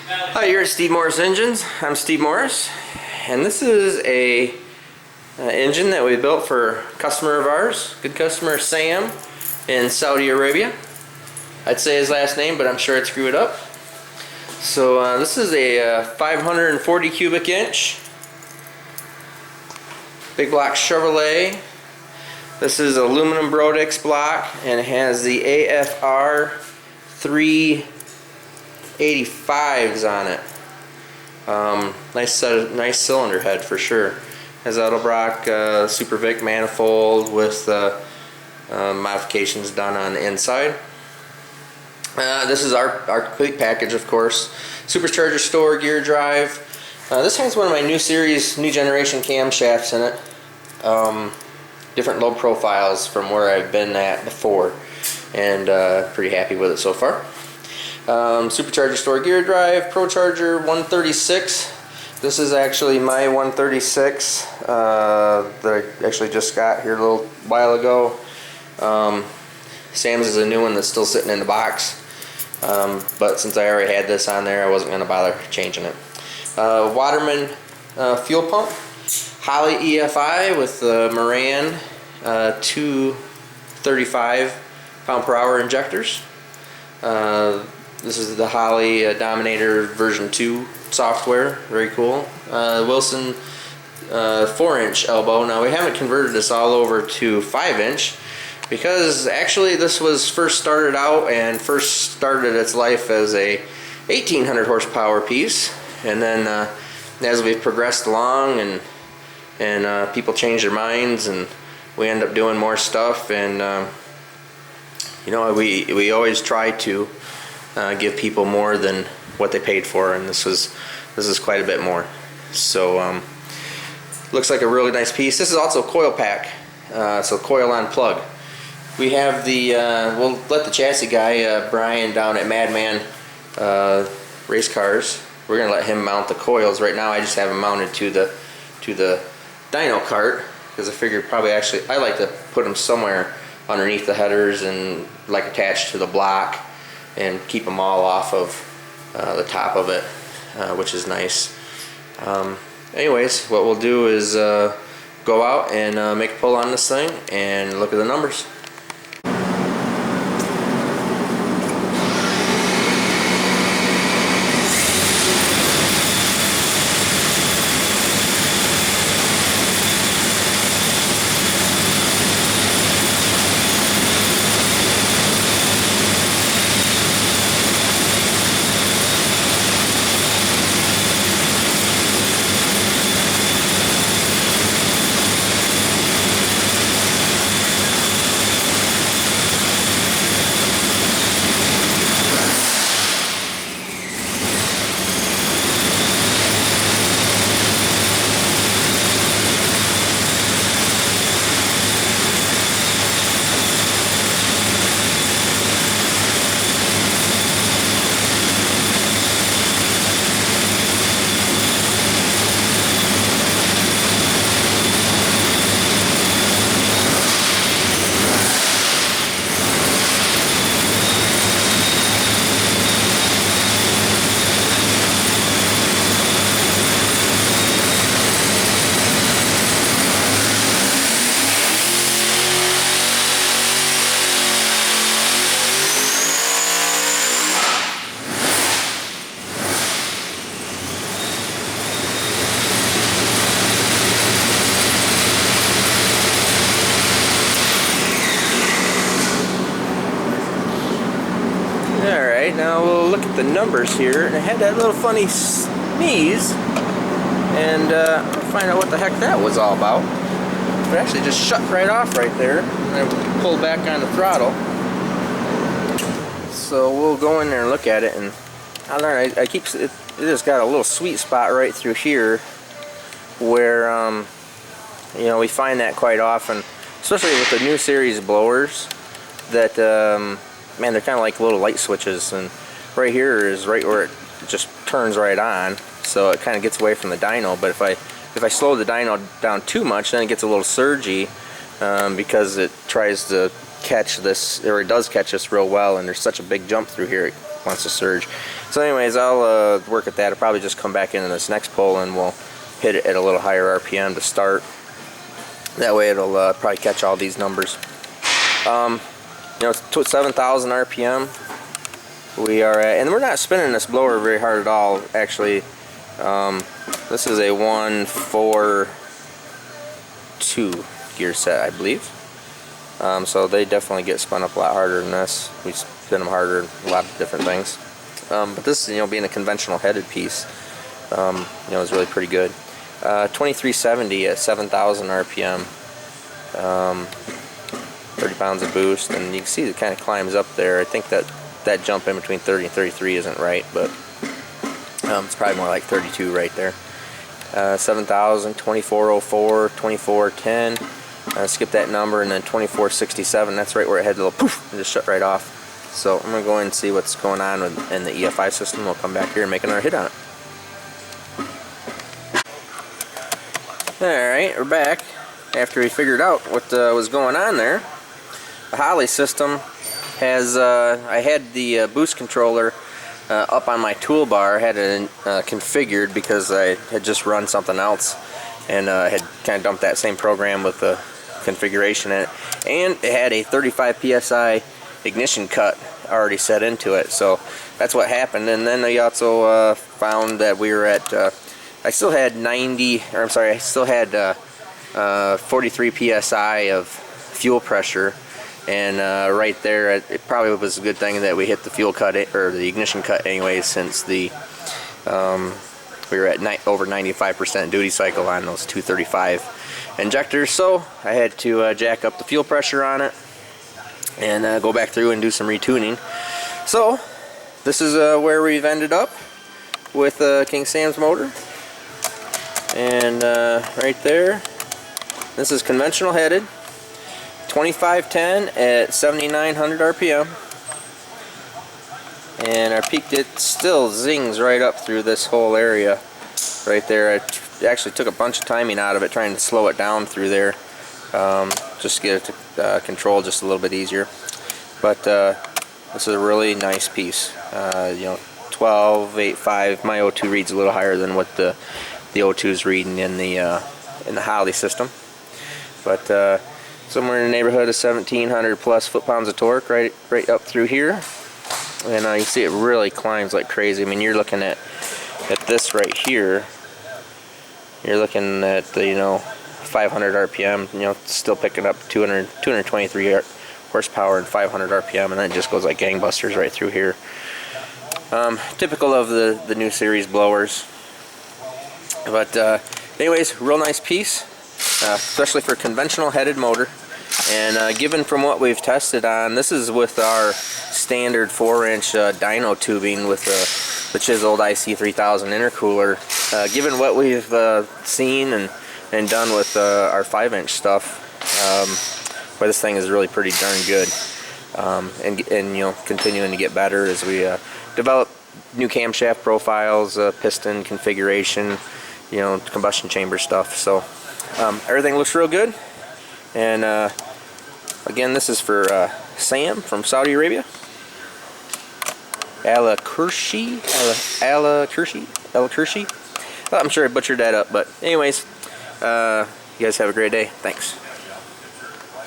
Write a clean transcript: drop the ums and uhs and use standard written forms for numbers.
Hi, you're at Steve Morris Engines. I'm Steve Morris, and this is a engine that we built for a customer of ours, good customer Sam in Saudi Arabia. I'd say his last name, but I'm sure I'd screw it up. So this is a 540 cubic inch big block Chevrolet. This is aluminum Brodix block, and it has the AFR 385s on it. Nice cylinder head for sure. Has Edelbrock Super Vic manifold with modifications done on the inside. This is our complete package, of course. Supercharger, store, gear drive. This has one of my new series, new generation camshafts in it. Different low profiles from where I've been at before, and pretty happy with it so far. Supercharger, store, gear drive, Pro Charger 136. This is actually my 136 that I actually just got here a little while ago. Sam's is a new one that's still sitting in the box, but since I already had this on there, I wasn't going to bother changing it. Waterman fuel pump, Holley EFI with the Moran 235 pound-per-hour injectors. This is the Holley Dominator version 2 software, very cool. Wilson 4-inch elbow. Now we haven't converted this all over to 5-inch because actually this was first started out and first started its life as a 1800 horsepower piece, and then as we've progressed along and people change their minds and we end up doing more stuff, and you know, we always try to give people more than what they paid for, and this is quite a bit more. So looks like a really nice piece. This is also a coil pack, so coil on plug. We have the we'll let the chassis guy Brian down at Madman Race Cars, we're gonna let him mount the coils. Right now I just have them mounted to the dyno cart because I figured probably actually I like to put them somewhere underneath the headers and like attached to the block and keep them all off of the top of it, which is nice. Anyways, what we'll do is go out and make a pull on this thing and look at the numbers. Alright, now we'll look at the numbers here. And I had that little funny sneeze, and find out what the heck that was all about. It actually just shut right off right there, and I pulled back on the throttle. So we'll go in there and look at it, and I learned it just got a little sweet spot right through here where you know, we find that quite often, especially with the new series blowers, that man, they're kind of like little light switches, and right here is right where it just turns right on, so it kind of gets away from the dyno. But if I slow the dyno down too much, then it gets a little surgy, because it tries to catch this, or it does catch this real well, and there's such a big jump through here, it wants to surge. So anyways, I'll work at that. I'll probably just come back into this next pull and we'll hit it at a little higher RPM to start. That way it'll probably catch all these numbers. It's 7,000 RPM we are at, and we're not spinning this blower very hard at all, actually. This is a 142 gear set, I believe. So they definitely get spun up a lot harder than this. We spin them harder in a lot of different things. But this, being a conventional headed piece, is really pretty good. 2370 at 7,000 RPM. 30 pounds of boost, and you can see it kind of climbs up there. I think that jump in between 30 and 33 isn't right, but it's probably more like 32 right there. 7,000, 2404, 2410. Skip that number, and then 2467. That's right where it had a little poof and just shut right off. So I'm gonna go in and see what's going on in the EFI system. We'll come back here and make another hit on it. Alright, we're back after we figured out what was going on there. The Holley system has, I had the boost controller up on my toolbar, had it configured because I had just run something else and had kind of dumped that same program with the configuration in it, and it had a 35 psi ignition cut already set into it. So that's what happened. And then I also found that we were at I still had 43 psi of fuel pressure, and right there it probably was a good thing that we hit the fuel cut, or the ignition cut anyways, since the we were at over 95% duty cycle on those 235 injectors. So I had to jack up the fuel pressure on it and go back through and do some retuning. So this is where we've ended up with King Sam's motor. And right there, this is conventional headed, 2510 at 7,900 RPM, and our peak, it still zings right up through this whole area right there. I actually took a bunch of timing out of it, trying to slow it down through there, just to get it to control just a little bit easier. But this is a really nice piece. 12.85. My O2 reads a little higher than what the O2 is reading in the Holley system, but somewhere in the neighborhood of 1,700 plus foot-pounds of torque right up through here. And you see it really climbs like crazy. I mean, you're looking at this right here. You're looking at the 500 RPM. Still picking up 223 horsepower and 500 RPM, and then it just goes like gangbusters right through here. Typical of the new series blowers. But anyways, real nice piece, especially for a conventional headed motor. And given from what we've tested on, this is with our standard 4-inch dyno tubing with the chiseled IC3000 intercooler. Given what we've seen and done with our 5-inch stuff, well, this thing is really pretty darn good. And continuing to get better as we develop new camshaft profiles, piston configuration, combustion chamber stuff. So everything looks real good. And again, this is for Sam from Saudi Arabia. Al-Kurshi. I'm sure I butchered that up, but anyways, you guys have a great day. Thanks.